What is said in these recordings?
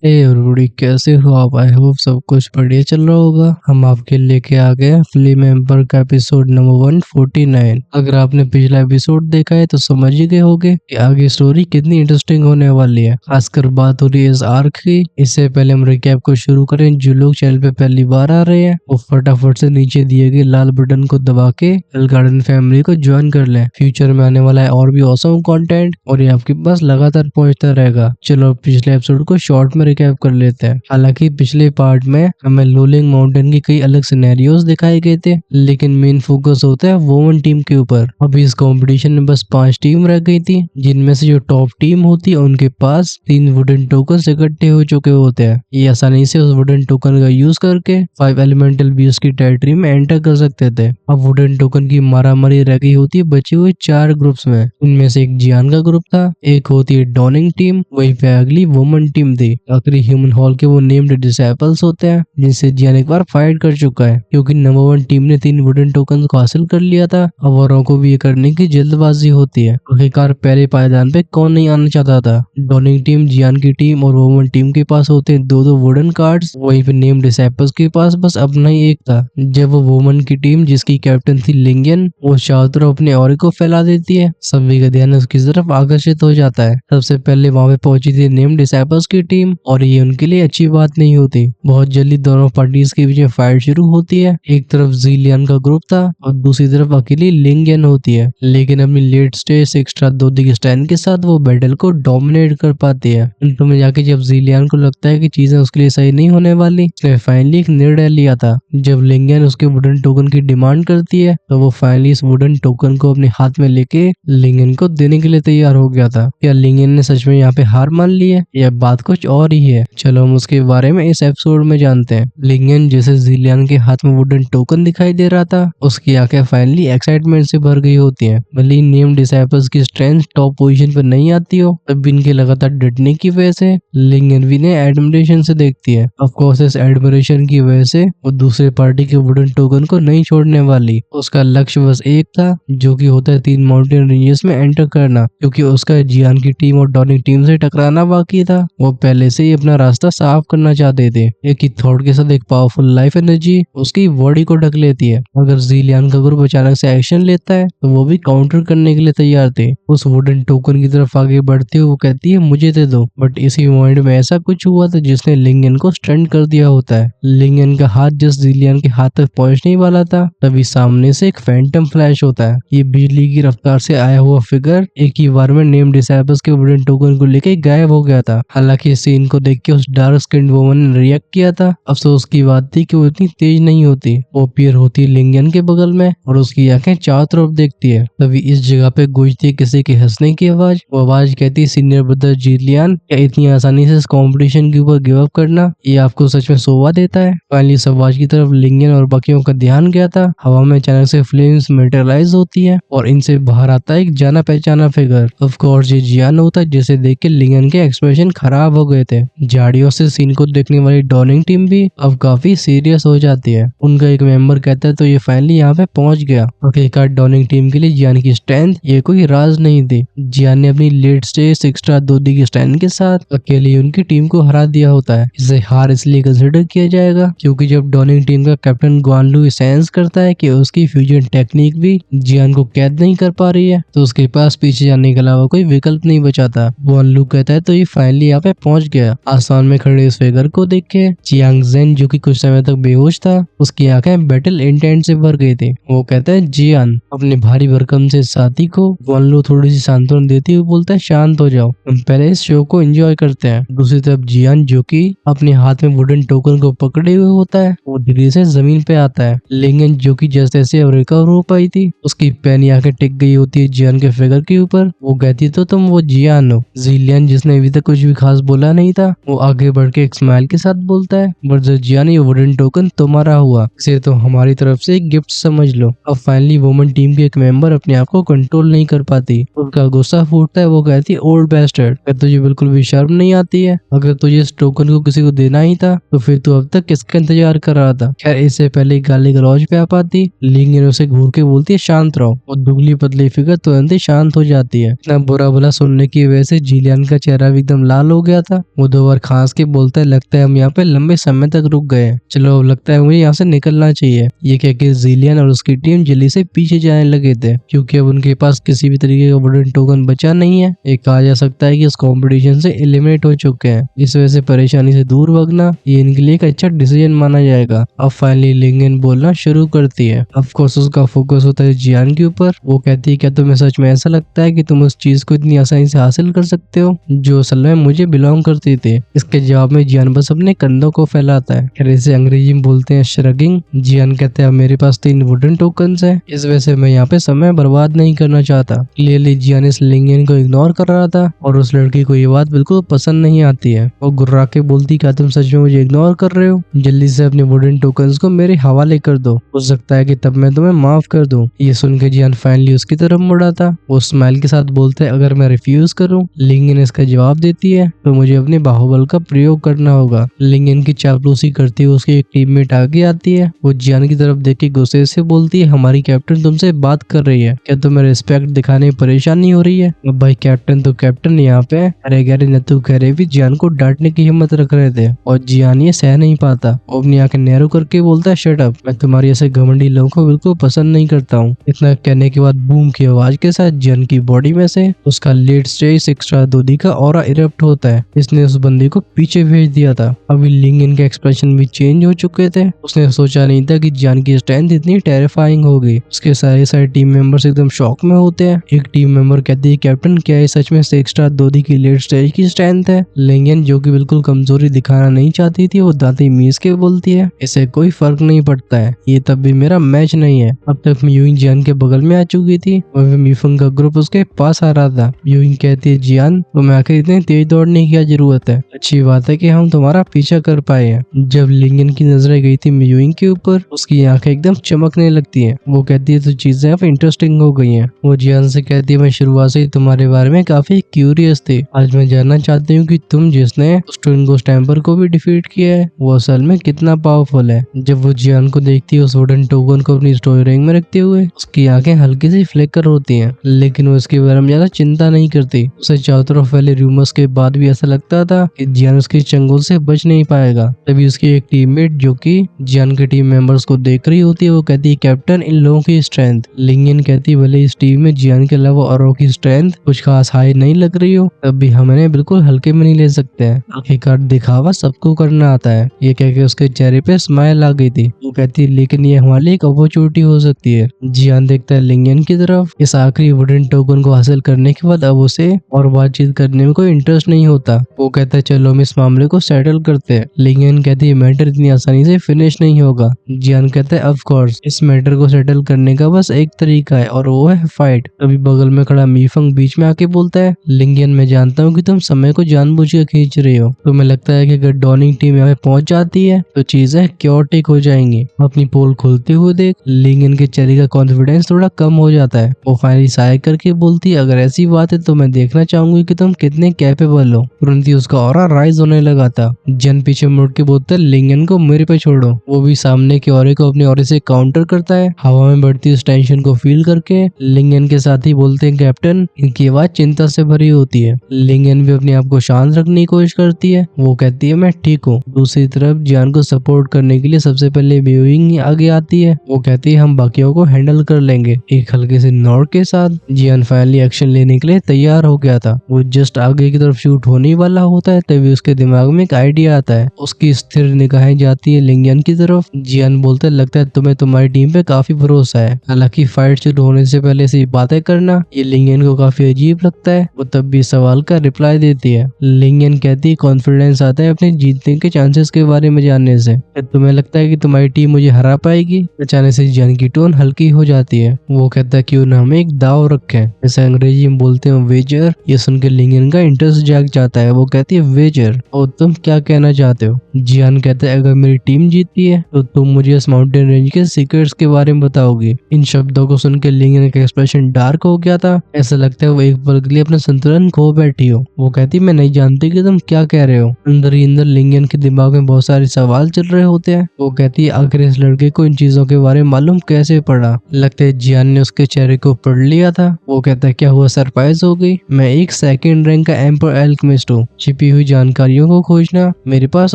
Hey everybody, कैसे हो आप? आई होप सब कुछ बढ़िया चल रहा होगा। हम आपके लेके आ गए हैं फिल्म एम्पर का एपिसोड नंबर 149। अगर आपने पिछला एपिसोड देखा है तो समझ ही गए होंगे कि आगे स्टोरी कितनी इंटरेस्टिंग होने वाली है। खासकर बात हो रही है इस आर्क की। इससे पहले हम रिकैप को शुरू करें। जो लोग चैनल पे पहली बार आ रहे हैं वो फटाफट से नीचे दिए गए लाल बटन को दबा के एल गार्डन फैमिली को ज्वाइन कर लें। फ्यूचर में आने वाला है और भी ऑसम कंटेंट और ये आपके पास लगातार पहुंचता रहेगा। चलो पिछले एपिसोड को शॉर्ट में रिकैप कर लेते हैं। हालांकि पिछले पार्ट में हमें लोलिंग माउंटेन की कई अलग सिनेरियोस दिखाए गए थे, लेकिन मेन फोकस होता है वुमेन टीम के ऊपर। अभी इस कंपटीशन में बस 5 टीम रह गई थी, जिनमें से जो टॉप टीम होती है उनके पास 3 वुडन टोकन इकट्ठे हो चुके होते हैं। ये आसानी से उस वुडन टोकन का यूज करके 5 एलिमेंटल बीस की टेरिटरी में एंटर कर सकते थे। अब वुडन टोकन की मारामारी रह गई होती है बचे हुए 4 ग्रुप्स में। इनमें से एक जियान का ग्रुप था, एक होती है डॉनिंग टीम, वहीं पे अगली वुमन टीम थी। आखिरी ह्यूमन हॉल के वो नेम्ड डिसेबल्स होते हैं जिनसे जियान एक बार फाइट कर चुका है, क्योंकि नंबर 1 टीम ने 3 वुडन टोकन को हासिल कर लिया था। अब औरों को भी ये करने की जल्दबाजी होती है। आखिरकार पहले पायदान पे कौन नहीं आना चाहता था। डॉनिंग टीम, जियान की टीम और वुमन टीम के पास होते हैं 2-2 वुडन कार्ड्स। वहीं पे नेम्ड डिसेबल्स के पास बस अपना ही एक था। जब वो वुमन की टीम, जिसकी कैप्टन थी लिंगियन, वो चारों तरफ अपने ऑरे को फैला देती है, सभी का ध्यान उसकी तरफ आकर्षित हो जाता है। सबसे पहले वहां पे पहुंची थी नेम्ड डिसेबल्स की टीम और ये उनके लिए अच्छी बात नहीं होती। बहुत जल्दी दोनों पार्टीज के बीच में फाइट शुरू होती है। एक तरफ जीलियन का ग्रुप था और दूसरी तरफ अकेली लिंगियन होती है, लेकिन अपनी लेट स्टेज एक्स्ट्रा 2 दिग स्टैंड के साथ वो बैटल को डोमिनेट कर पाती है। अंत में जाके जब जीलियन को लगता है कि चीजें उसके लिए सही नहीं होने वाली, उसने फाइनली एक निर्णय लिया था। जब लिंगियन उसके वुडन टोकन की डिमांड करती है तो वो फाइनली इस वुडन टोकन को अपने हाथ में लेके लिंगियन को देने के लिए तैयार हो गया था। क्या लिंगियन ने सच में यहाँ पे हार मान ली है या बात कुछ और ही है? चलो हम उसके बारे में इस एपिसोड में जानते हैं। लिंगियन जैसे जीलियन के हाथ में वुडन टोकन दिखाई दे रहा था, उसकी आंखें फाइनली एक्साइटमेंट से भर गई होती हैं। भले ही नेम डिसेबल्स की स्ट्रेंथ टॉप पोजीशन पर नहीं आती हो, तब भी इनके लगातार डटने की वजह से लिंगियन भी ने एडमिरेशन से देखती है। ऑफ कोर्स इस एडमिरेशन की वजह से वो दूसरे पार्टी के वुडन टोकन को नहीं छोड़ने वाली। उसका लक्ष्य बस एक था, जो कि होता है 3 माउंटेन रेंजेस में एंटर करना, क्योंकि उसका जियान की टीम और डॉनिंग टीम से टकराना बाकी था। वो पहले से ही अपना रास्ता साफ करना चाहते थे। एक ही थॉट के साथ एक पावरफुल लाइफ एनर्जी उसकी बॉडी को ढक लेती है। अगर जीलियन का ग्रुप अचानक से एक्शन लेता है तो वो भी काउंटर करने के लिए तैयार थे। उस वुडन टोकन की तरफ आगे बढ़ते हुए वो कहती है मुझे दे दो, बट इसी मोमेंट में ऐसा कुछ हुआ था जिसने लिंगियन को स्टंट कर दिया होता है। लिंगियन का हाथ जस्ट जीलियन के हाथ तक पहुंचने वाला था, तभी सामने से एक फैंटम फ्लैश होता है। ये बिजली की रफ्तार से आया हुआ फिगर एक ही बार में नेम डिसेबल्स के वुडन टोकन को लेके गायब हो गया था। हालांकि इस सीन को देख के उस डार्क स्किन वुमन ने रिएक्ट किया था। अफसोस की बात थी कि वो इतनी तेज नहीं होती। वो अपीयर होती लिंगियन के बगल में और उसकी आंखें चारों तरफ देखती है। तभी इस जगह पे गूंजती है किसी के हंसने की आवाज। वो आवाज कहती है सीनियर ब्रदर जीलियन, क्या इतनी आसानी से इस कंपटीशन के ऊपर गिव अप करना ये आपको सच में शोभा देता है? फाइनली इस आवाज की तरफ लिंगियन और बाकियों का ध्यान गया था। हवा में अचानक से फ्लेम्स मटेरियलाइज होती है और इनसे बाहर आता है एक जाना पहचाना फिगर। ऑफ कोर्स ये जियान होता है, जिसे देख के लिंगियन के एक्सप्रेशन खराब हो गए थे। झाड़ियों से सीन को देखने वाली डॉनिंग टीम भी अब काफी सीरियस हो जाती है। उनका एक मेंबर कहता है तो ये फाइनली यहाँ पे पहुंच गया। आखिरकार डॉनिंग टीम के लिए जियान की स्ट्रेंथ ये कोई राज नहीं थी। जियान ने अपनी लेट स्टेज एक्स्ट्रा 2 दिग स्टैंड के साथ अकेले उनकी टीम को हरा दिया होता है। इसे हार इसलिए कंसिडर किया जाएगा क्योंकि जब डॉनिंग टीम का कैप्टन ग्वानलू सेंस करता है कि उसकी फ्यूजन टेक्निक भी जियान को कैद नहीं कर पा रही है, तो उसके पास पीछे जाने के अलावा कोई विकल्प नहीं बचा था। ग्वानलू कहता है तो ये फाइनली यहाँ पे पहुंच गया। आसमान में खड़े इस फिगर को देख के चियांग जेन, जो कि कुछ समय तक बेहोश था, उसकी आंखें बैटल इंटेंट से भर गई थी। वो कहता है जियान, अपने भारी भरकम से साथी को ग्वानलू थोड़ी सी सांत्वना देते हुए बोलता है शांत हो जाओ, हम पहले इस शो को एंजॉय करते हैं। दूसरी तरफ जियान, जो कि अपने हाथ में वुडन टोकन को पकड़े हुए होता है, वो धीरे से जमीन पे आता है। लिंगियन, जो कि जैसे जैसे अब रिकवर हो पाई थी, उसकी पैनी आंखें टिक गई होती है जियान के फिगर के ऊपर। वो कहती तो तुम वो जियान हो। जीलियन, जिसने अभी तक कुछ भी खास बोला नहीं था, वो आगे बढ़ के एक स्माइल के साथ बोलता है बट जियान, ये वुडन टोकन तुम्हारा हुआ, इसे तो हमारी तरफ से एक गिफ्ट समझ लो। अब फाइनली वुमन टीम के एक मेंबर अपने आप को कंट्रोल नहीं कर पाती, उनका गुस्सा फूटता है। वो कहती है ओल्ड बैस्टर्ड, क्या तुझे बिल्कुल भी शर्म नहीं आती है? अगर तुझे इस टोकन को किसी को देना ही था तो फिर तू अब तक किसका इंतजार कर रहा था? खैर इससे पहले गाली गलौज पे आ पाती, लिंगियन उसे घूर के बोलती है शांत रहो। और दुबली पतली फिगर तुरंत ही शांत हो जाती है। इतना बुरा भला सुनने की वजह से जिलियन का चेहरा भी एकदम लाल हो गया था। वो दो बार खांस के बोलता है, लगता है हम यहाँ पे लंबे समय तक रुक गए हैं, चलो अब लगता है मुझे यहाँ से निकलना चाहिए। ये कह के जिलियन और उसकी टीम जल्दी से पीछे जाने लगे थे, क्योंकि अब उनके पास किसी भी तरीके का वुडन टोकन बचा नहीं है। एक कहा जा सकता है कि इस कंपटीशन से एलिमिनेट हो चुके हैं। इस वजह से परेशानी से दूर भागना ये इनके लिए एक अच्छा डिसीजन माना जाएगा। अब फाइनली लिंगन बोलना शुरू करती है। ऑफ कोर्स उसका फोकस होता है जियान के ऊपर। वो कहती है, क्या तुम्हें सच में ऐसा लगता है कि तुम उस चीज को इतनी आसानी से हासिल कर सकते हो जो असल में मुझे बिलोंग करती थी? इसके जवाब में जियान बस अपने कंधों को फैलाता है। खैर इसे अंग्रेजी में बोलते हैं श्रगिंग। जियान कहते हैं, मेरे पास 3 वुडन टोकन्स है, इस वजह से मैं यहाँ पे समय बर्बाद नहीं करना चाहता। क्लियरली जियान इस लिंगन को इग्नोर कर रहा था और उस लड़की को ये बात बिल्कुल पसंद नहीं आती है। वो गुर्रा के बोलती, क्या तुम सच में मुझे इग्नोर कर रहे हो? जल्दी से अपने वुडन टोकन्स को मेरे हवाले कर दो, हो सकता है कि तब मैं तुम्हें माफ कर दूं। ये सुन के जियान फाइनली उसकी तरफ मुड़ा था। वो स्माइल के साथ बोलता है, अगर मैं रिफ्यूज करूं? लिंगन इसका जवाब देती है, तो मुझे अपने बाहुबल का प्रयोग करना होगा। लिंगन की चापलूसी करती हुए उसकी एक टीममेट आगे आती है। वो जियान की तरफ देख के गुस्से से बोलती है, हमारी कैप्टन तुमसे बात कर रही है, क्या तुम्हें रिस्पेक्ट दिखाने में परेशानी हो रही है? अब भाई कैप्टन तो कैप्टन यहाँ पे। अरे गैरी नत्थु कह रहे भी जियान को डांटने की हिम्मत रख रहे थे और जियान ये सह नहीं पाता। वो अपनी आंखें नैरो करके बोलता है, शट अप, मैं तुम्हारी ऐसे घमंडी लोगों को बिल्कुल पसंद नहीं करता हूँ। इतना कहने के बाद बूम की आवाज के साथ जियान की बॉडी में से उसका लेट स्टेज एक्स्ट्रा दूधी का ऑरा इरप्ट होता है। इसने उस बंदी को पीछे भेज दिया था। अभी लिंगन के एक्सप्रेशन भी चेंज हो चुके थे। उसने सोचा नहीं था कि जियान की स्ट्रेंथ इतनी टेरिफाइंग होगी। उसके सारे टीम मेंबर्स एकदम शॉक में होते हैं। एक टीम मेंबर कहती है, कैप्टन क्या ये सच में एक्स्ट्रा दूधी की लेट स्टेज की स्ट्रेंथ है? लिंगन जो कि बिल्कुल कमजोरी दिखाना नहीं चाहती थी, वो दांती मीस के बोलती है, इसे कोई फर्क नहीं पड़ता है, ये तब भी मेरा मैच नहीं है। अब तक म्यूइंग जियान के बगल में आ चुकी थी और मीफंग का ग्रुप उसके पास आ रहा था। म्यूइंग कहती है, जियान तुम्हें आखिर इतने तेज दौड़ने की क्या जरूरत है? अच्छी बात है कि हम तुम्हारा पीछा कर पाए हैं। जब लिंगन की नजरें गई थी म्यूइंग के ऊपर, उसकी आंखें एकदम चमकने लगती हैं। वो कहती है, तो चीजें अब इंटरेस्टिंग हो गई हैं। वो जियान से कहती है, मैं शुरुआत से ही तुम्हारे बारे में काफी क्यूरियस थी। आज मैं जानना चाहती हूँ कि तुम जिसने उस ट्विन गोस्ट टेम्पर को भी डिफीट किया है, वो असल में कितना पावरफुल है। जब वो जियान को देखती है उस वुडन टोकन को अपनी स्टोरी रिंग में रखते हुए, उसकी आंखें हल्की सी फ्लिकर होती हैं, लेकिन वो इसके बारे में ज्यादा चिंता नहीं करती। उसे चारों तरफ फैले रूमर्स के बाद भी ऐसा लगता था कि जियान उसके चंगुल से बच नहीं पाएगा। तभी उसकी एक टीममेट जो कि जियान के टीम मेंबर्स को देख रही होती है, वो कहती है, कैप्टन इन लोगों की स्ट्रेंथ। लिंगन कहती है, भले इस टीम में जियान के अलावा औरों की स्ट्रेंथ कुछ खास हाई नहीं लग रही हो, तब भी हम इन्हें बिल्कुल हल्के में नहीं ले सकते हैं। आखिरकार दिखावा सबको करना आता है। ये कह के उसके चेहरे पे स्माइल आ गई थी। वो कहती है, लेकिन ये हमारे लिए एक अपॉर्चुनिटी हो सकती है। जियान देखता है लिंगन की तरफ। इस आखिरी वुडन टोकन को हासिल करने के बाद अब उसे और बातचीत करने में कोई इंटरेस्ट नहीं होता। वो कहता है, चलो हम इस मामले को सेटल करते हैं। लिंगन कहती है, मैटर इतनी आसानी से फिनिश नहीं होगा। जियान कहता है, ऑफ कोर्स इस मैटर को सेटल करने का बस एक तरीका है और वो है फाइट। तभी बगल में खड़ा मीफंग बीच में आके बोलता है, लिंगन मैं जानता हूँ कि तुम समय को जानबूझ के खींच रही हो। तुम्हें लगता है कि अगर डॉनिंग टीम यहाँ पे पहुंच जाती है तो चीजें क्योटिक हो जाएंगी। अपनी पोल खोलते हुए देख। लिंगन के चेहरे का कॉन्फिडेंस थोड़ा कम हो जाता है। वो फाइनली साय करके बोलती है, अगर ऐसी बात है तो मैं देखना चाहूंगी कि तुम कितने कैपेबल हो। तुरंत ही उसका ऑरा राइज होने लगा था। जन पीछे मुड़ के बोलता है, लिंगन को मेरे पे छोड़ो। वो भी सामने के ऑरे को अपने ऑरे से काउंटर करता है। हवा में बढ़ती उस टेंशन को फील करके लिंगन के साथ ही बोलते हैं, कैप्टन। इनकी आवाज चिंता से भरी होती है। लिंगन भी अपने आप को शांत रखने की कोशिश करती है। वो कहती है, मैं ठीक हूँ। दूसरी तरफ जियान को सपोर्ट करने के लिए सबसे पहले म्यूइंग आगे आती है। वो कहती है, हम बाकियों को हैंडल कर लेंगे। एक हल्के से नोट के साथ जियान फाइनली एक्शन लेने के लिए तैयार हो गया था। वो जस्ट आगे की तरफ शूट होने वाला होता है, तभी उसके दिमाग में एक आइडिया आता है। उसकी स्थिर निगाहें जाती है लिंगन की तरफ। जियान बोलता है, लगता है तुम्हें तुम्हारी टीम पे काफी भरोसा है। हालांकि फाइट शुरू होने से पहले से बातें करना ये लिंगन को काफी अजीब लगता है। वो तब भी सवाल का रिप्लाई देती है। लिंगन कहती है, कॉन्फिडेंस आता है अपने जीतने के चांसेस के बारे में जानने से। तुम्हें लगता है कि तुम्हारी टीम मुझे हरा पाएगी? अचानक से जियान की टोन हल्की हो जाती है। वो कहता है, क्यों ना हम एक दाव रखें, जैसे अंग्रेजी में बोलते हैं वेजर। ये सुनकर लिंगन का इंटरेस्ट जाग जाता है। वो कहती है, वेजर? और तुम क्या कहना चाहते हो? जियान कहता है, अगर मेरी टीम जीतती है तो तुम मुझे इस माउंटेन रेंज के सीक्रेट्स के बारे में बताओगी। इन शब्दों को सुनकर लिंगन का एक्सप्रेशन डार्क हो गया था। ऐसा लगता है वो एक पल के लिए अपना संतुलन खो बैठी हो। वो कहती, मैं नहीं जानती कि तुम क्या कह रहे हो। अंदर ही अंदर लिंगन के दिमाग में बहुत सारे सवाल चल रहे होते हैं। वो कहती है, आखिर इस लड़के को इन चीजों के बारे में मालूम कैसे पड़ा? लगता है जियान ने उसके चेहरे को पढ़ लिया था। वो कहता है, क्या हुआ, सरप्राइज हो गई? मैं एक सेकंड रैंक का एम्पर एल्केमिस्ट हूँ। छिपी हुई जानकारियों को खोजना, मेरे पास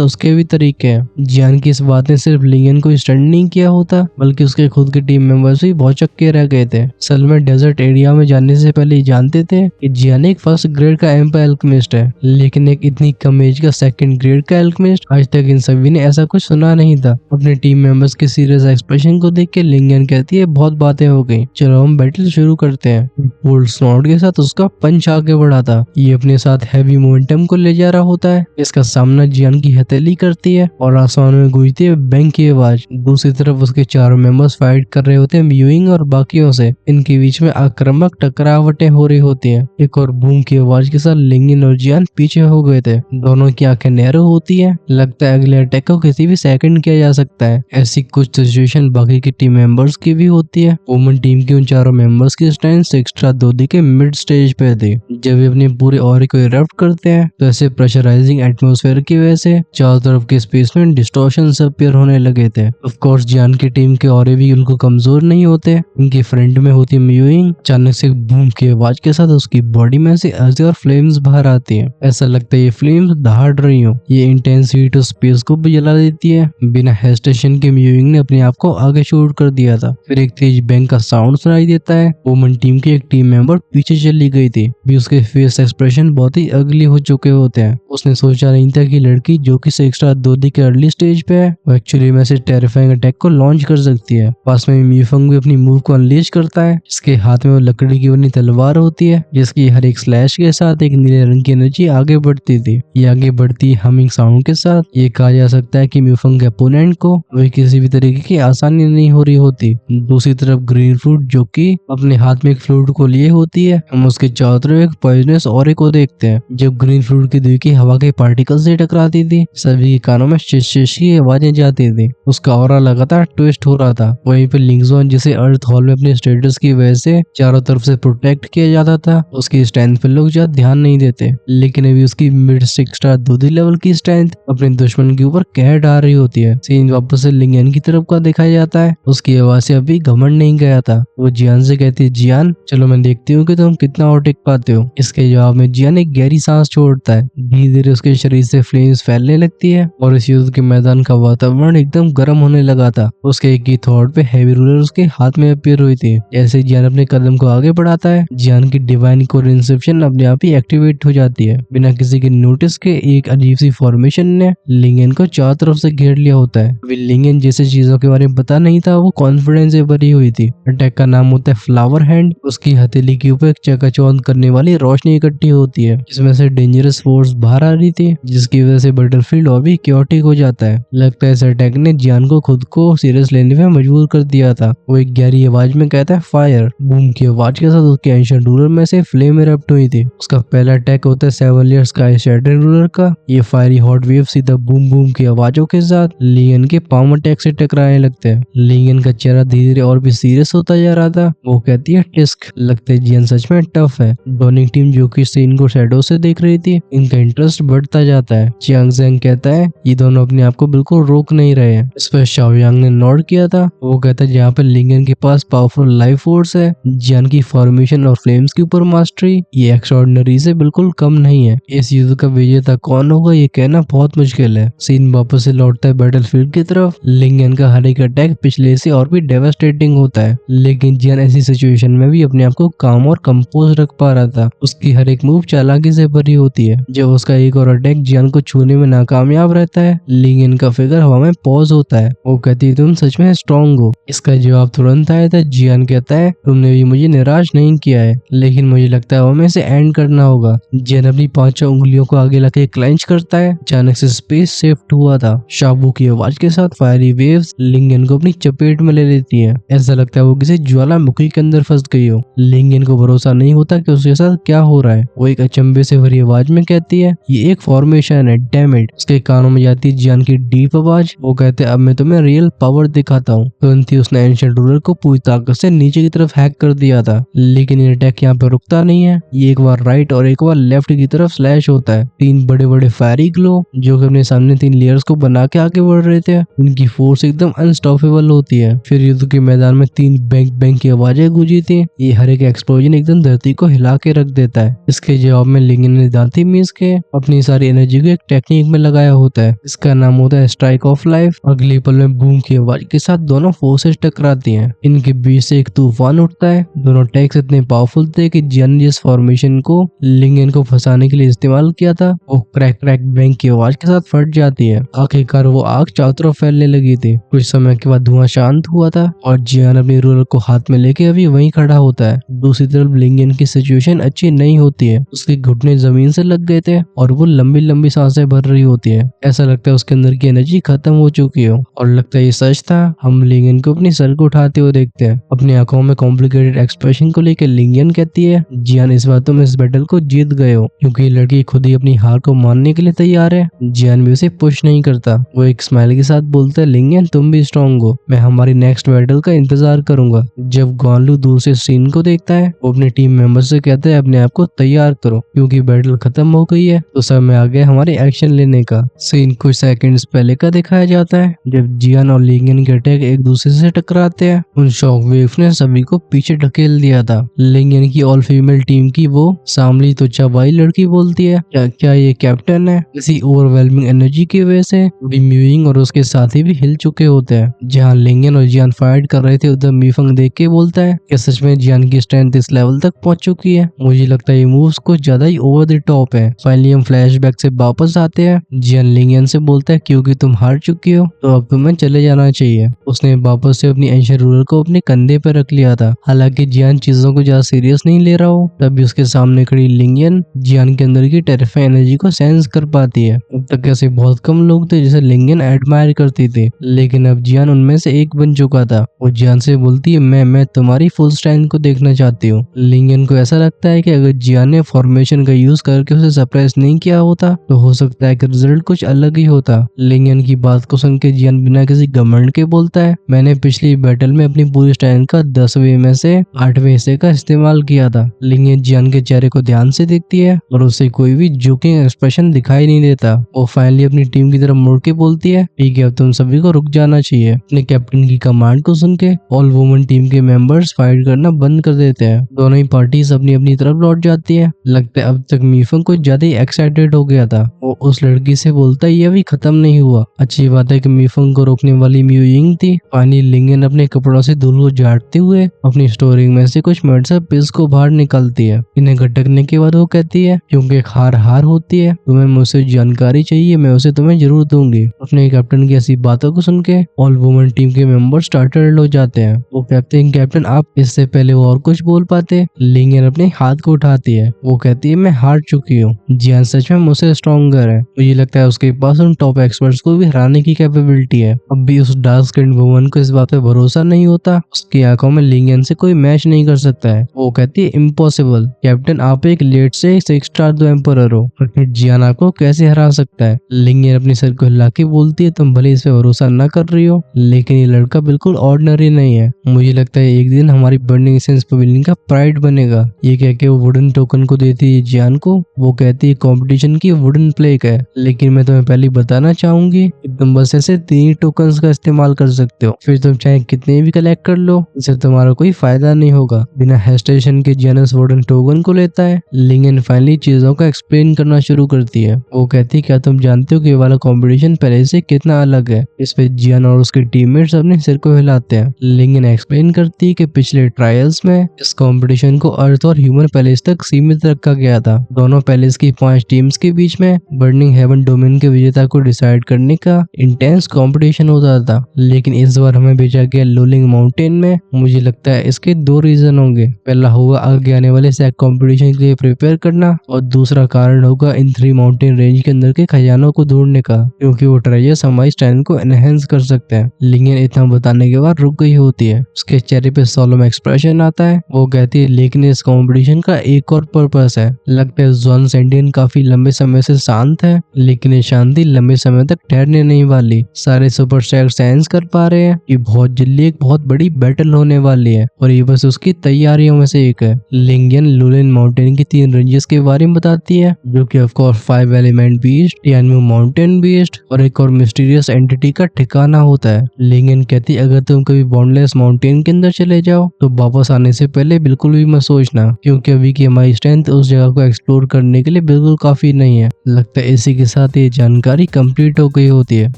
उसके भी तरीके हैं। जियान की इस बात ने सिर्फ लिंगन को स्टंट नहीं किया होता, बल्कि उसके खुद के टीम मेंबर्स भी बहुत चक्के रह गए थे। असल में डेजर्ट एरिया में जाने से पहले जानते थे कि जियान एक फर्स्ट ग्रेड का एम्पायर अल्केमिस्ट है, लेकिन एक इतनी कम एज का सेकंड ग्रेड का अल्केमिस्ट, आज तक इन सभी ने ऐसा कुछ सुना नहीं था। अपने टीम मेंबर्स के सीरियस एक्सप्रेशन को देख के लिंगन कहती है बहुत बातें हो गई, चलो हम बैटल शुरू करते हैं। बोल्ट स्नॉट के साथ उसका पंच आगे बढ़ा था। ये अपने साथ हैवी मोमेंटम को ले जा रहा होता है। इसका सामना जियान की हथेली करती है और आसमान में गूंजती है बैंग की आवाज। दूसरी तरफ उसके चारों मेंबर्स फाइट कर रहे होते हैं म्यूइंग और बाकियों से। इनके बीच में आक्रामक टकरावटें हो रही होती हैं। एक और बूम की आवाज के साथ लिंगन और जियान पीछे हो गए थे। दोनों की आंखें नैरो होती है। लगता है अगले अटैक को किसी भी सेकंड किया जा सकता है। ऐसी कुछ सिचुएशन बाकी की टीम मेंबर्स की भी होती है। वुमन टीम के उन चारों मेंबर्स की स्ट्रेंथ एक्स्ट्रा दोदी के मिड स्टेज पे थी। जब वे अपने पूरे ऑरे को इरप्ट करते हैं तो ऐसे प्रेशराइजिंग एटमॉस्फेयर की वजह से चारों तरफ के स्पेस में डिस्टॉर्शन अपीयर होने लगे थे। ऑफ कोर्स जियान की टीम के ऑरे भी उनको कमजोर नहीं होते। उनकी फ्रंट में होती म्यूइंग। अचानक से बूम की आवाज के साथ उसकी बॉडी में से अजगर फ्लेम्स बाहर आती हैं। ऐसा लगता है ये फ्लेम्स दहाड़ रही हो। ये इंटेंस हीट स्पेस को भी जला देती है। बिना हेजिटेशन के म्यूइंग ने अपने आप को आगे शूट कर दिया था। फिर एक तेज बैंग का साउंड सुनाई देता है। वुमन टीम की एक टीम मेंबर पीछे चली गई थी। भी उसके फेस एक्सप्रेशन बहुत ही अगली हो चुके होते हैं। उसने सोचा नहीं था कि लड़की जो कि से एक्स्ट्रा दोदी के अर्ली स्टेज पे है, वो एक्चुअली में से टेरिफाइंग अटैक को लॉन्च कर सकती है। पास में म्यूफंग भी अपनी मूव को अनलीश करता है। इसके हाथ में वो लकड़ी की बनी तलवार होती है, जिसकी हर एक स्लैश के साथ एक नीले रंग की एनर्जी आगे बढ़ती थी। ये आगे बढ़ती हमिंग साउंड के साथ ये कहा जा सकता है कि म्यूफंग के अपोनेंट को वही किसी भी तरीके की आसानी नहीं हो रही होती। दूसरी तरफ ग्रीन फ्रूट जो कि अपने हाथ में एक फ्लूट को लिए होती है, हम उसके चारों तरफ एक पॉइजनस ऑरे को देखते हैं। जब ग्रीन फ्रूट की दुई की हवा के पार्टिकल से टकराती थी, सभी के कानों में शिश की आवाजें जाती थी। उसका ऑरा लगातार ट्विस्ट हो रहा था। वहीं पे लिंगजोन, जिसे अर्थ हॉल में अपने स्टेटस की वजह से चारों तरफ से प्रोटेक्ट किया जाता था, उसकी स्ट्रेंथ पे लोग ज्यादा ध्यान नहीं देते। लेकिन अभी उसकी मिड स्टार दूधी लेवल की स्ट्रेंथ अपने दुश्मन के ऊपर कह डाल रही होती है। सीन वापस से लिंगन की तरफ का दिखाया जाता है। उसकी आवाज से अभी घमंड नहीं गया था। वो जियान से कहती है, जियान चलो मैं देखती हूँ कि तुम कितना और टिक पाते हो। इसके जवाब में जियान एक गहरी सांस छोड़ता है। धीरे धीरे उसके शरीर से फ्लेम्स फैलने लगती है और इस युद्ध के मैदान का वातावरण एकदम गर्म होने लगा था। उसके एक ही थॉट पे हैवी रूलर उसके हाथ में अपीयर हुई थी। जैसे जियान अपने कदम को आगे बढ़ाता है, जियान की डिवाइन कोर इंसेप्शन अपने आप ही एक्टिवेट हो जाती है। बिना किसी के नोटिस के एक अजीब सी फॉर्मेशन ने लिंगन को चारों तरफ से घेर लिया होता है। लिंगन जैसे चीजों के बारे में पता नहीं था, वो कॉन्फिडेंस से भरी हुई थी। अटैक का नाम होता है फ्लावर हैंड। उसकी हथेली के ऊपर एक चकाचौंध करने वाली रोशनी इकट्ठी होती है, जिसमें से डेंजरस फोर्स बाहर आ रही थी, जिसकी वजह से बैटलफील्ड और भी क्योटिक हो जाता है। लगता है इस अटैक ने जियान को खुद को सीरियस लेने में मजबूर कर दिया था। वो एक गहरी आवाज में कहता है फायर। बूम की आवाज के साथ उसके एंशिएंट रूलर में से फ्लेम इरप्ट हुई थी। उसका पहला अटैक होता है 7 लेयर स्काई शैटरिंग रूलर का। ये फायरी हॉट वेव सीधा बूम बूम की आवाजों के साथ लिंगन के पाम अटैक से टकराने लगते हैं। लिंगन का चेहरा धीरे धीरे और भी सीरियस होता जा रहा था। वो कहती है टिस्क। लगता है जियान सच में टफ है। डॉनिंग टीम जो कि सीन को शैडो से देख रही थी, इनका इंटरेस्ट बढ़ता जाता है। चियांग ज़ेंग कहता है ये दोनों अपने आप को बिल्कुल रोक नहीं रहे हैं। इस पर शाओयांग ने नोट किया था। वो कहता है जहाँ पे लिंगन के पास पावरफुल लाइफ फोर्स है, जियान की फॉर्मेशन और फ्लेम्स के ऊपर मास्टरी ये एक्स्ट्राऑर्डिनरी से बिल्कुल कम नहीं है। इस युद्ध का विजेता कौन होगा ये कहना बहुत मुश्किल है। सीन वापस से लौटता है बैटलफील्ड की तरफ। लिंगन का हर एक अटैक पिछले से और भी डेवास्टेटिंग होता है, लेकिन जियान ऐसी सिचुएशन में भी अपने आप को काम और कंपोज रख पा रहा था। उसकी हर एक मूव चालाकी से भरी होती है। जब उसका एक और अटैक जियान को छूने में नाकामयाब रहता है, लिंगन का फिगर हवा में पॉज होता है। वो कहती है तुम सच में स्ट्रॉन्ग हो। इसका जवाब तुरंत आया था। जियान कहता है तुमने भी मुझे निराश नहीं किया है, लेकिन मुझे लगता है हमें इसे एंड करना होगा। जियान अपनी 5 उंगलियों को आगे लाके क्लेंच करता है। अचानक से स्पेस शिफ्ट हुआ था। शाबू की आवाज के साथ फायरी वेव्स लिंगन को अपनी चपेट में ले लेती है। ऐसा लगता है वो किसी ज्वालामुखी के अंदर फंस गई हो। लिंगन को भरोसा नहीं होता कि उसके साथ क्या हो रहा है। वो एक अचंभे से भरी आवाज में कहती है ये एक फॉर्मेशन है, डैम इट। उसके कानों में जाती है जियान की डीप आवाज। वो कहते हैं अब मैं तुम्हें रियल पावर दिखाता हूँ। तुरंत ही उसने एंशिएंट रूलर को पूरी ताकत से नीचे की तरफ हैक कर दिया था, लेकिन ये अटैक यहाँ पे रुकता नहीं है। ये एक बार राइट और एक बार लेफ्ट की तरफ स्लैश होता है। 3 बड़े बड़े फायरी ग्लो जो कि अपने सामने 3 लेयर्स को बना के आगे बढ़ रहे थे, उनकी फोर्स एकदम अनस्टॉपेबल होती है। फिर युद्ध के मैदान में 3 बैंग बैंग की आवाजें गूंजी थी। ये हर एक एक्सप्लोजन एकदम धरती को हिला के रख देता है। इसके जवाब में लिंगन ने दांती मीस के अपनी सारी एनर्जी को एक टेक्निक में लगाया होता है। इसका नाम होता है स्ट्राइक ऑफ लाइफ। अगली पल में बूम की आवाज के साथ दोनों फोर्सेस टकराती हैं। इनके बीच से एक तूफान उठता है। दोनों टैक्स इतने पावरफुल थे कि जियान ने जिस फॉर्मेशन को लिंगन को फंसाने के लिए इस्तेमाल किया था वो क्रैक क्रैक बैंग की आवाज के साथ फट जाती है। आखिरकार वो आग चारों तरफ फैलने लगी थी। कुछ समय के बाद धुआं शांत हुआ था और जियान अपनी रूलर को हाथ में लेके अभी वहीं खड़ा होता है। दूसरी तरफ लिंगन की सिचुएशन अच्छी नहीं होती है। उसके घुटने जमीन से लग गए थे और वो लंबी लंबी सांसें भर रही होती है। ऐसा लगता है उसके अंदर की एनर्जी खत्म हो चुकी हो और लगता है ये सच था। हम लिंगन को अपनी सर को उठाते हुए देखते हैं। अपनी आंखों में कॉम्प्लिकेटेड एक्सप्रेशन को लेकर लिंगन कहती है, जियान इस बात तुम इस बैटल को जीत गए हो, क्योंकि ये लड़की खुद ही अपनी हार को मानने के लिए तैयार है। जियान भी उसे पुश नहीं करता। वो एक स्माइल के साथ बोलता है, लिंगन तुम भी स्ट्रॉन्ग हो, मैं हमारी नेक्स्ट बैटल का इंतजार करूंगा। जब गॉनलू दूर से सीन को देखता है वो अपने टीम मेंबर से कहता है अपने आप को तैयार करो क्योंकि बैटल खत्म हो गई है, तो समय आ गया हमारे एक्शन लेने का। सीन कुछ सेकंड्स पहले का दिखाया जाता है जब जियान और लिंगन के अटैक एक दूसरे से टकराते हैं। उन शॉक वेव ने सभी को पीछे ढकेल दिया था। लिंगन की ऑल फीमेल टीम की वो सामली तो चबाई लड़की बोलती है, क्या ये कैप्टन है? इसी ओवरवेलमिंग एनर्जी की वजह से म्यूइंग और उसके साथी भी हिल चुके होते हैं। जहाँ लिंगन और जियान फाइट कर रहे थे उधर मीफंग देख के बोलता है कि सच में जियान की स्ट्रेंथ इस लेवल तक पहुंच चुकी है। मुझे लगता है ये मूव्स कुछ ज्यादा ही ओवर द टॉप है। फाइनली हम फ्लैशबैक से वापस आते हैं। जियान लिंगन से बोलता है क्योंकि तुम हार चुकी हो तो अब तुम्हें चले जाना चाहिए। उसने वापस से अपनी एंशिएंट रूलर को अपने कंधे पर रख लिया था। हालांकि जियान चीजों को ज्यादा सीरियस नहीं ले रहा हो तभी उसके सामने खड़ी लिंगन जियान के अंदर की टेरिफाइंग एनर्जी को सेंस कर पाती है। अब तक ऐसे बहुत कम लोग थे जिसे लिंगन एडमायर करती थी, लेकिन अब जियान उनमें से एक बन चुका था। वो जियान से बोलती है मैं तुम्हारी फुल स्ट्रेंथ को देखना चाहती हूँ। लिंगन को ऐसा लगता है कि अगर जियान ने फॉर्मेशन का यूज करके उसे सरप्राइज नहीं किया होता तो हो सकता है कि रिजल्ट कुछ अलग ही होता। लिंगन की बात को सुन के जियान बिना किसी घमंड के बोलता है, मैंने पिछली बैटल में अपनी पूरी स्ट्रेंथ का 10वें में से 8वें हिस्से का इस्तेमाल किया था। लिंगन जियान के चेहरे को ध्यान से देखती है और उसे कोई भी जोकिंग एक्सप्रेशन दिखाई नहीं देता। वो फाइनली अपनी टीम की तरफ मुड़ के बोलती है, ठीक है अब तुम सभी को रुक जाना चाहिए। अपने कैप्टन की कमांड को सुन के ऑल वुमन टीम के मेंबर्स फाइट करना बंद कर देते हैं। दोनों ही पार्टीज अपनी अपनी तरफ लौट जाती है। लगता है अब तक मीफंग कुछ ज्यादा ही एक्साइटेड हो गया था। वो उस लड़की से बोलता है ये अभी खत्म नहीं हुआ। अच्छी बात है कि मीफंग को रोकने वाली म्यूइंग थी। फाइनली लिंगन अपने कपड़ों से धूल को झाड़ते हुए अपनी स्टोरिंग में से कुछ मेडिसिन पिल्स को बाहर निकालती है। इन्हें घटकने के बाद वो कहती है क्योंकि हार हार होती है, तुम्हें मुझसे जानकारी चाहिए, मैं उसे तुम्हें जरूर दूंगी। अपने कैप्टन की ऐसी बातों को सुन के ऑल वुमन टीम के मेंबर स्टार्टर्ड हो जाते हैं। वो कहते हैं कैप्टन आप इससे पहले वो और कुछ बोल पाते। लिंगन अपने हाथ को उठाती है। वो कहती है मैं हार चुकी हूँ, जियान सच में मुझसे स्ट्रॉन्गर है। मुझे लगता है उसके पास उन टॉप एक्सपर्ट्स को भी हराने की कैपेबिलिटी है। अब भी उस डार्क स्किन वुमन को इस बात पे भरोसा नहीं होता। उसकी आंखों में लिंगन से कोई मैच नहीं कर सकता है। वो कहती है इम्पॉसिबल कैप्टन, आप एक लेट से 6 स्टार दो एम्परर हो और फिर जियान आपको कैसे हरा सकता है। लिंगन अपने सर को हिला के बोलती है तुम भले इस पे भरोसा न कर रही हो लेकिन ये लड़का बिल्कुल ऑर्डिनरी नहीं है। मुझे लगता है एक दिन हमारी बर्निंग एसेंस पवेलियन का प्राइड बनेगा। ये कह के वो वुडन टोकन को देती है जियान को। वो कहती है कंपटीशन की वुडन प्लेग है, लेकिन मैं तुम्हें पहले बताना चाहूंगी कि तुम बस ऐसे 3 टोकन्स का इस्तेमाल कर सकते हो, फिर तुम चाहे कितने भी कलेक्ट कर लो, इससे तुम्हारा कोई फायदा नहीं होगा। बिना हेजिटेशन के जियान उस वुडन टोकन को लेता है। लिंगन फाइनली चीजों को एक्सप्लेन करना शुरू करती है। वो कहती है क्या तुम जानते हो कि ये वाला कंपटीशन पहले से कितना अलग है। इस पे जियान और उसके टीममेट्स अपने सिर को हिलाते हैं। लिंगन एक्सप्लेन करती है कि पिछले ट्रायल्स में इस कंपटीशन को अर्थ और ह्यूमन पैलेस तक सीमित रखा गया था। दोनों पैलेस की 5 टीम्स के बीच में बर्निंग हेवन डोमेन के विजेता को डिसाइड करने का इंटेंस कंपटीशन होता था, लेकिन इस बार हमें भेजा गया लोलिंग माउंटेन में। मुझे लगता है इसके 2 रीजन होंगे। पहला होगा आगे आने वाले सैक कंपटीशन के लिए प्रिपेयर करना और दूसरा कारण होगा इन 3 माउंटेन रेंज के अंदर के खजानों को ढूंढने का, क्योंकि वो ट्रेजर्स हमारी स्ट्रेंथ को एनहेंस कर सकते हैं। लिंगन इतना बताने के बाद रुक गई होती है। उसके चेहरे पे सोलम एक्सप्रेशन आता है। वो कहती है लेकिन इस कंपटीशन का एक और पर्पस है। लगता है जॉन सेंडियन काफी लंबे समय से शांत है, लेकिन ये शांति लंबे समय तक ठहरने नहीं वाली। सारे सुपर स्टार सेंस कर पा रहे हैं कि बहुत जल्दी एक बहुत बड़ी बैटल होने वाली है और ये बस उसकी तैयारियों में से एक है। लिंगन लुलिन माउंटेन की 3 रेंजेस के बारे में बताती है, जो कि of course 5 element beast, Tianmu mountain beast और एक और मिस्टीरियस एंटिटी का ठिकाना होता है। लिंगन कहती है अगर तुम कभी बाउंडलेस माउंटेन के अंदर चले जाओ तो वापस आने से पहले बिल्कुल भी मत सोचना, क्योंकि अभी की हमारी स्ट्रेंथ उस जगह को एक्सप्लोर करने के लिए बिल्कुल काफी नहीं है। लगता है इसी के साथ ये जानकारी कंप्लीट हो गई होती है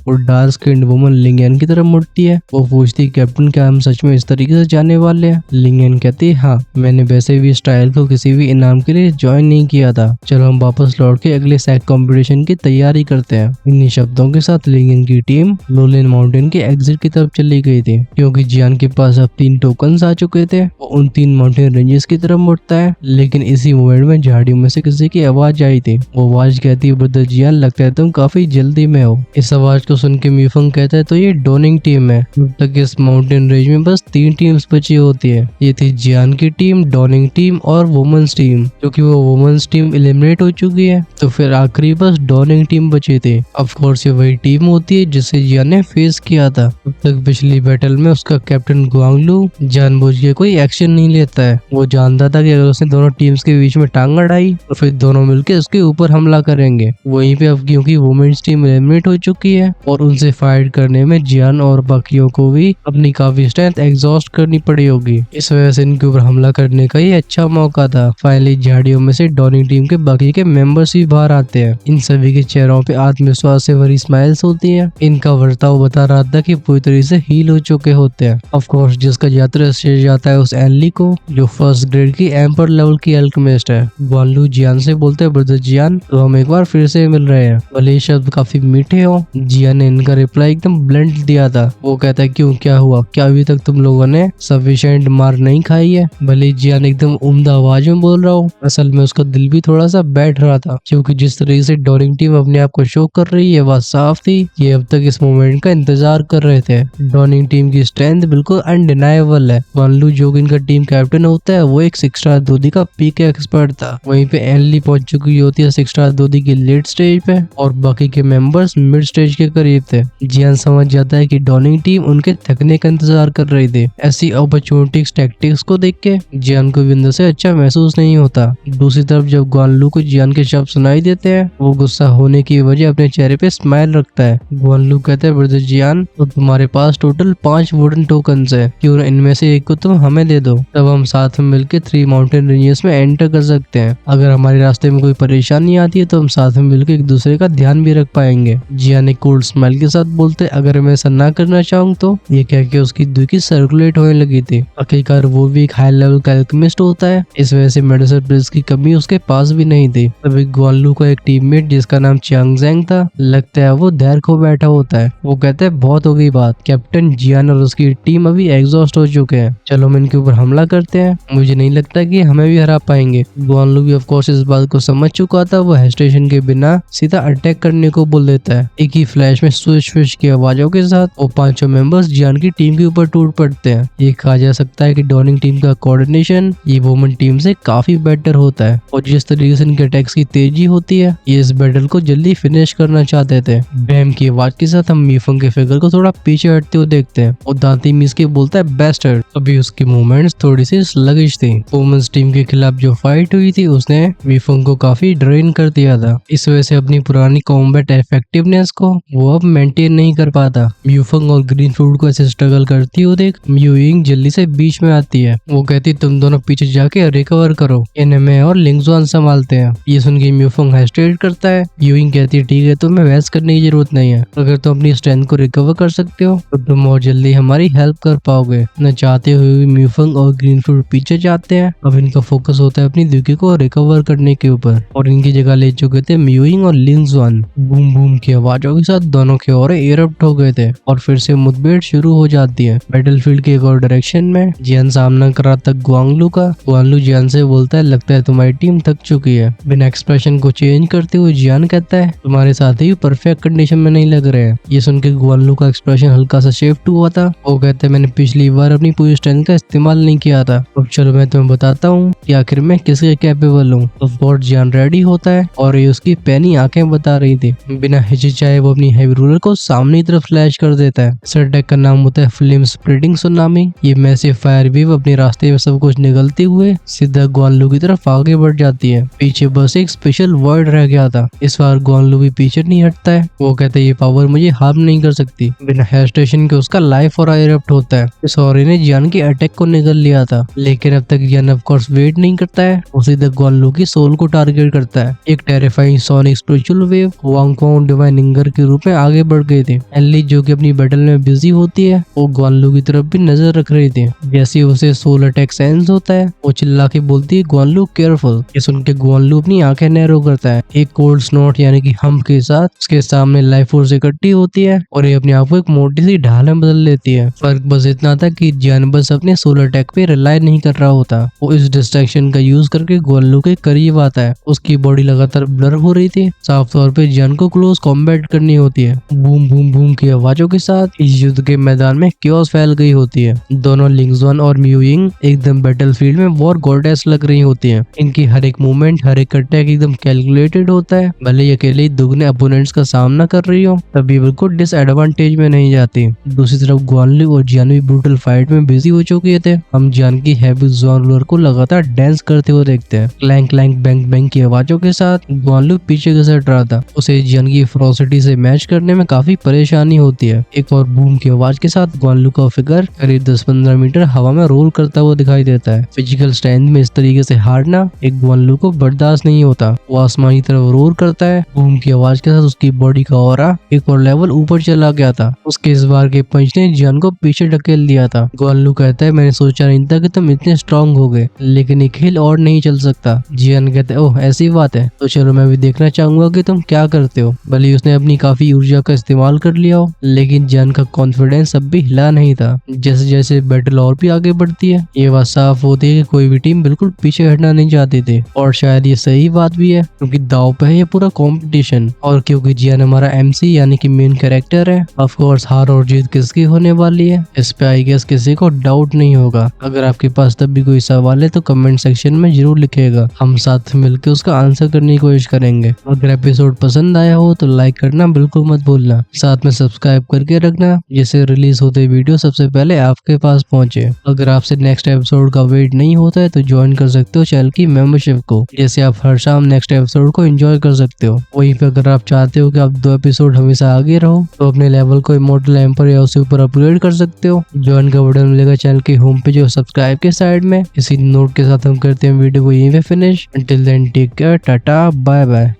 और डार्क स्किन्ड वुमन लिंगयन की तरफ मुड़ती है। वो पूछती है कैप्टन क्या हम सच में इस तरीके से जाने वाले हैं? लिंगयन कहती है हाँ, मैंने वैसे भी इस ट्रायल को किसी भी इनाम के लिए ज्वाइन नहीं किया था। चलो हम वापस लौट के अगले सैक कंपटीशन की तैयारी करते हैं। इन्हीं शब्दों के साथ लिंगयन की टीम लोलेन माउंटेन के एग्जिट की तरफ चली गई थी क्योंकि जियान के पास अब 3 टोकन्स आ चुके थे। वो उन 3 माउंटेन रेंजेस की तरफ मुड़ता है, लेकिन इसी मोमेंट में झाड़ियों में से किसी की आवाज आई थी। वो आवाज कहती है ब्रदर जियान, लगता है तुम काफी जल्दी में हो। इस आवाज को सुन के मीफंग कहता है तो ये डोनिंग टीम है। अब तक इस माउंटेन रेंज में बस 3 टीम्स बची होती है। ये थी जियान की टीम, डोनिंग टीम और वुमेन्स टीम। क्योंकि वो वुमेन्स टीम एलिमिनेट हो चुकी है तो फिर आखिरी बस डोनिंग टीम बची थी। ऑफ कोर्स ये वही टीम होती है जिसे जियान ने फेस किया था। अब तक पिछली बैटल में उसका कैप्टन गुआंगलू जानबूझ के कोई एक्शन नहीं लेता है। वो जानता था कि अगर उसने दोनों टीम्स के बीच में टांग अड़ाई तो फिर दोनों मिलकर उसके ऊपर हमला करेंगे। वहीं पे अब क्योंकि वुमेन्स टीम एलिमिनेट हो चुकी है और उनसे फाइट करने में जियान और बाकियों को भी अपनी काफी स्ट्रेंथ एग्जॉस्ट करनी पड़ी होगी। इस वजह से इनके ऊपर हमला करने का ये अच्छा मौका था। फाइनली झाड़ियों में से डॉनिंग टीम के बाकी के मेंबर्स भी बाहर आते हैं। इन सभी के चेहरों पे आत्मविश्वास से भरी स्माइल्स होती है। इनका वर्ताव बता रहा था कि पूरी तरीके से हील हो चुके होते हैं। ऑफ कोर्स जिसका यात्रा श्रेय जाता है उस एनली को, जो फर्स्ट ग्रेड की एम्पर लेवल की अल्केमिस्ट है। गुआनलू जियान से बोलते हैं ब्रदर जियान, तो हम एक बार फिर से मिल रहे हैं। भले ये शब्द काफी मीठे हो। जियान ने इनका रिप्लाई एकदम ब्लंट दिया था। वो कहता है क्यों, क्या हुआ? क्या अभी तक तुम लोगों ने सफिशिएंट मार नहीं खाई है? भले जियान एकदम उम्दा आवाज में बोल रहा हूँ, असल में उसका दिल भी थोड़ा सा बैठ रहा था क्योंकि जिस तरीके से डॉनिंग टीम अपने आप को शो कर रही है बात साफ थी। ये अब तक इस मोमेंट का इंतजार कर रहे थे। डॉनिंग टीम की स्ट्रेंथ बिल्कुल अनडिनाइबल है। गुआनलू जो इनका टीम कैप्टन होता है वो एक 6 स्टार दूधी का पीक एक्सपर्ट था। वहीं पे एनली पहुंच चुकी होती है 6 स्टार दूधी की लेट स्टेज पे और बाकी के मेंबर्स मिड स्टेज के करीब थे। जियान समझ जाता है कि डॉनिंग टीम उनके थकने का इंतजार कर रही थी। ऐसी अपॉर्चुनिटीज टैक्टिक्स को देख के जियान को भी अंदर से अच्छा महसूस नहीं होता। दूसरी तरफ जब गुआनलू को जियान के शब्द सुनाई देते हैं, वो गुस्सा होने की वजह अपने चेहरे पे स्माइल रखता है। गुआनलू कहता है ब्रदर जियान, तो तुम्हारे पास टोटल 5 वुडन टोकन्स है, क्यों न इनमें से एक को तुम हमें दे दो, तब हम साथ में मिलकर 3 माउंटेन रेंजेस में एंटर कर सकते हैं। अगर हमारे रास्ते में कोई परेशानी आती है तो हम साथ में मिलकर एक दूसरे का ध्यान भी रख पाएंगे। जियान एक कोल्ड स्माइल के साथ बोलते अगर मैं ऐसा ना करना चाहूँ तो। ये कह के उसकी दुखी सर्कुलेट होने लगी थी। आखिरकार वो भी एक हाई लेवल का अल्केमिस्ट होता है, इस वजह से मेडिसिन ब्रिज की कमी उसके पास भी नहीं थी। तभी गुआनलू का एक टीममेट जिसका नाम चियांगजेंग था, लगता है वो धैर्य खो बैठा होता है। वो कहते हैं बहुत हो गई बात, कैप्टन जियान और उसकी टीम अभी एग्जॉस्ट हो चुके हैं, चलो हम इनके ऊपर हमला करते हैं। मुझे नहीं लगता कि हमें भी हरा पाएंगे। गुआनलू भी ऑफ कोर्स इस बात को समझ चुका था। वो हेस्टेशन के बिना सीधा अटैक करने को बोल देता है। एक ही फ्लैश में स्विच स्विच की आवाजों के साथ वो 5 मेंबर्स जियान की टीम के ऊपर टूट पड़ते हैं। ये कहा जा सकता है कि डॉनिंग टीम का कोऑर्डिनेशन ये वुमेन टीम से काफी बेटर होता है और जिस तरीके से इनके अटैक्स की तेजी होती है, ये इस बैटल को जल्दी फिनिश करना चाहते थे। बैम की आवाज के साथ हम मीफंग के फिगर को थोड़ा पीछे हटते हुए देखते हैं और दांती मीस के बोलता है बेस्टर्ड। अभी उसकी मूवमेंट्स थोड़ी सी स्लगिश थी। वुमेन्स टीम के खिलाफ जो फाइट हुई थी उसने मीफंग को काफी ड्रेन कर दिया था। इस वजह से अपनी पुरानी कॉम्बैट इफेक्टिवनेस को वो अब मेंटेन नहीं कर पाता। म्यूफंग और ग्रीन फ्रूट को ऐसे स्ट्रगल करती हुई देख म्यूइंग जल्दी से बीच में आती है। वो कहती तुम दोनों पीछे जाके रिकवर करो, इन्हें मैं और लिंगजुआन संभालते हैं। ये सुन के म्यूफंग हेस्टेट करता है। म्यूइंग कहती है ठीक है, तुम्हें बहस करने की जरूरत नहीं है, अगर तुम अपनी स्ट्रेंथ को रिकवर कर सकते हो तो तुम और जल्दी हमारी हेल्प कर पाओगे। न चाहते हुए म्यूफंग और ग्रीन फ्रूट पीछे जाते हैं। अब इनका फोकस होता है अपनी दुखी को रिकवर करने के ऊपर और इनकी जगह ले चुके थे म्यूइंग और लिंगजुआन। बूम बूम की आवाजों के साथ दोनों के और इरप्ट हो गए थे और फिर से मुठभेड़ शुरू हो जाती है। बैटलफील्ड के एक और डायरेक्शन में जियान सामना कर रहा था गुआंगलू का। गुआंगलू जियान से बोलता है लगता है तुम्हारी टीम थक चुकी है। बिना एक्सप्रेशन को चेंज करते हुए जियान कहता है तुम्हारे साथ ही परफेक्ट कंडीशन में नहीं लग रहे हैं। ये सुन के गुआंगलू का एक्सप्रेशन हल्का सा शिफ्ट हुआ था। वो कहते हैं मैंने पिछली बार अपनी पूरी स्ट्रेंथ का इस्तेमाल नहीं किया था, अब चलो मैं तुम्हें बताता हूँ कि आखिर मैं किसके कैपेबल हूँ। ऑफ कोर्स जियान रेडी होता है और ये उसकी पैनी आंखें बता रही थी। बिना हिचकिचाए वो अपनी हेवी रूलर को सामने की तरफ फ्लैश कर देता है। इस अटैक का नाम होता है फ्लेम स्प्रेडिंग सुनामी। ये मैसिव फायर वेव अपने रास्ते में सब कुछ निकलते हुए सीधा गुआनलू की तरफ आगे बढ़ जाती है। पीछे बस एक स्पेशल वर्ड रह गया था। इस बार गुआनलू भी पीछे नहीं हटता है। वो कहता है ये पावर मुझे हार्म नहीं कर सकती। बिना हेजिटेशन के उसका लाइफ और इरप्ट होता है। इस और ने जियान के अटैक को निगल लिया था, लेकिन अब तक जियान ऑफ कोर्स वेट नहीं करता है। वो सीधा गुआनलू की सोल को टारगेट टारगेट करता है। एक टेरिफाइंग सोनिक स्पिरिचुअल वेव वांगफोंग डिवाइन एंगर के रूप में आगे बढ़ गए थे। एनली जो कि अपनी बैटल में बिजी होती है वो ग्वानलू की तरफ भी नजर रख रही थी। जैसे उसे सोल अटैक सेंस होता है वो चिल्ला के बोलती है ग्वानलू केयरफुल। ये सुन के ग्वानलू अपनी आंखें नैरो करता है। एक कोल्ड स्नॉट यानी कि हम्प के साथ उसके सामने लाइफ फोर्स इकट्ठी होती है और ये अपने आप को एक मोटी सी ढाल में बदल लेती है। फर्क बस इतना था कि जियान बस अपने सोल अटैक पे रिलाई नहीं कर रहा होता। वो इस डिस्ट्रैक्शन का यूज करके ग्वानलू के करीब आता है। उसकी बॉडी लगातार ब्लर हो रही थी। साफ तौर पे जियान को क्लोज कॉम्बैट करनी होती है। बूम बूम बूम की आवाजों के साथ इस युद्ध के मैदान में क्योस फैल गई होती है। दोनों लिंगजुआन और म्यूइंग एकदम बैटलफील्ड में वॉर गॉडेस लग रही होती हैं। इनकी हर एक मूवमेंट हर एक अटैक एकदम कैलकुलेटेड होता है। भले ही अकेले ही दुगने अपोनेंट्स का सामना कर रही हो तभी बिल्कुल डिसएडवांटेज में नहीं जाती। दूसरी तरफ ग्वानलू और जियान भी ब्रूटल फाइट में बिजी हो चुके थे। हम जियान की हैवी जुआन रूलर को लगातार डांस करते हुए देखते हैं। क्लैंक क्लैंक बैंग बैंग की आवाजों के साथ ग्वानलू पीछे घसट रहा था। उसे जियान की फेरोसिटी से मैच करने में काफी परेशानी होती है। एक और बूम की आवाज के साथ ग्वानलू का फिगर करीब 10-15 मीटर हवा में रोल करता हुआ दिखाई देता है। फिजिकल स्ट्रेंथ में इस तरीके से हारना एक ग्वानलू को बर्दाश्त नहीं होता। वो आसमान की तरफ रोर करता है। बूम की आवाज के साथ उसकी बॉडी का ऑरा एक और लेवल ऊपर चला गया था। उसके इस बार के पंच ने जियान को पीछे ढकेल दिया था। ग्वानलू कहता है मैंने सोचा नहीं था कि तुम इतने स्ट्रांग हो गए, लेकिन एक हिल और नहीं चल सकता। जियान कहता है ओह ऐसी बात है, तो चलो मैं भी देखना चाहूंगा कि तुम क्या करते हो। भले उसने अपनी काफी ऊर्जा का इस्तेमाल कर लिया हो, लेकिन जियान का कॉन्फिडेंस अब भी हिला नहीं था। जैसे जैसे बैटल और भी आगे बढ़ती है ये बात साफ होती है कि कोई भी टीम बिल्कुल पीछे हटना नहीं चाहती थी। और शायद ये सही बात भी है क्योंकि दाव पे है ये पूरा कंपटीशन। और क्योंकि जियान हमारा एमसी यानी कि मेन कैरेक्टर है, ऑफ कोर्स हार और जीत किसकी होने वाली है इस पे आई गेस किसी को डाउट नहीं होगा। अगर आपके पास तब भी कोई सवाल है तो कमेंट सेक्शन में जरूर लिखिएगा, हम साथ मिलकर उसका आंसर करने की कोशिश करेंगे। अगर एपिसोड पसंद आया हो तो लाइक करना बिल्कुल मत भूलना, साथ में सब्सक्राइब करके रखना जिससे रिलीज होते वीडियो सबसे पहले आपके पास पहुंचे। अगर आपसे नेक्स्ट एपिसोड का वेट नहीं होता है तो ज्वाइन कर सकते हो चैनल की मेंबरशिप को, जैसे आप हर शाम नेक्स्ट एपिसोड को एंजॉय कर सकते हो। वहीं पे अगर आप चाहते हो कि आप 2 एपिसोड हमेशा आगे रहो तो अपने लेवल को इमॉर्टल एम्पर या उससे ऊपर अपग्रेड कर सकते हो। ज्वाइन का बटन मिलेगा चैनल की होम पेज और सब्सक्राइब के साइड में। इसी नोट के साथ हम करते हैं वीडियो को यहीं पे finish. Until then take care, tata bye bye.